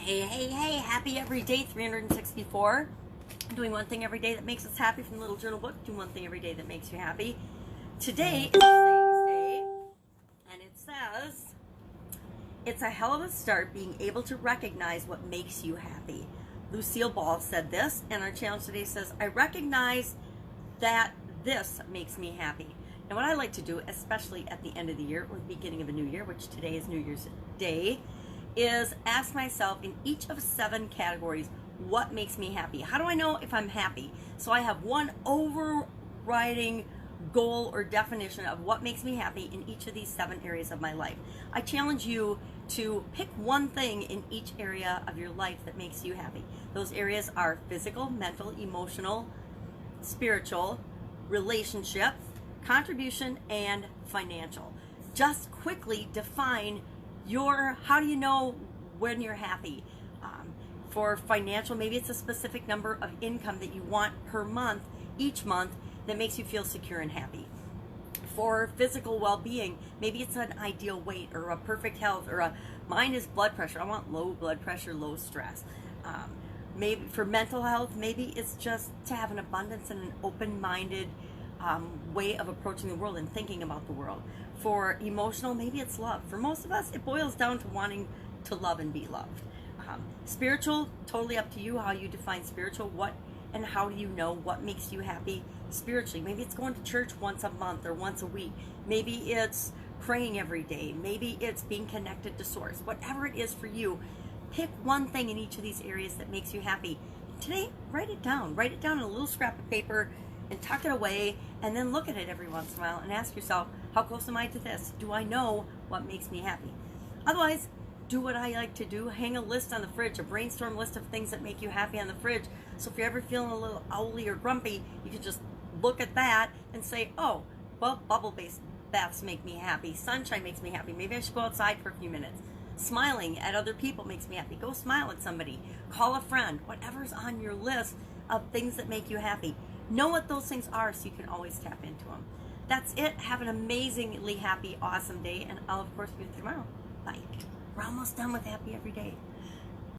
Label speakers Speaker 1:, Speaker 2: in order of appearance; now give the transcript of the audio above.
Speaker 1: Hey, hey, hey, happy every day, 364. Doing one thing every day that makes us happy from the little journal book. Do one thing every day that makes you happy. Today is Sayings Day, and it says, it's a hell of a start being able to recognize what makes you happy. Lucille Ball said this, and our challenge today says, I recognize that this makes me happy. And what I like to do, especially at the end of the year or the beginning of a new year, which today is New Year's Day, is ask myself in each of 7 categories, what makes me happy? How do I know if I'm happy? So I have one overriding goal or definition of what makes me happy in each of these 7 areas of my life. I challenge you to pick one thing in each area of your life that makes you happy. Those areas are physical, mental, emotional, spiritual, relationships, contribution, and financial. Just quickly define how do you know when you're happy? For financial, maybe it's a specific number of income that you want per month, each month, that makes you feel secure and happy. For physical well-being, maybe it's an ideal weight or a perfect health, or mine is blood pressure. I want low blood pressure, low stress. Maybe for mental health, maybe it's just to have an abundance and an open-minded way of approaching the world and thinking about the world. For emotional, maybe it's love. For most of us, it boils down to wanting to love and be loved. Spiritual, totally up to you how you define spiritual. What and how do you know what makes you happy spiritually? Maybe it's going to church once a month or once a week. Maybe it's praying every day. Maybe it's being connected to Source. Whatever it is for you, pick one thing in each of these areas that makes you happy. Today, write it down. Write it down on a little scrap of paper and tuck it away, and then look at it every once in a while and ask yourself, how close am I to this? Do I know what makes me happy? Otherwise, do what I like to do. Hang a list on the fridge, a brainstorm list of things that make you happy on the fridge. So if you're ever feeling a little owly or grumpy, you can just look at that and say, oh, well, bubble-based baths make me happy. Sunshine makes me happy. Maybe I should go outside for a few minutes. Smiling at other people makes me happy. Go smile at somebody. Call a friend. Whatever's on your list of things that make you happy. Know what those things are so you can always tap into them. That's it. Have an amazingly happy, awesome day, and I'll, of course, be with you tomorrow. Bye. We're almost done with Happy Every Day.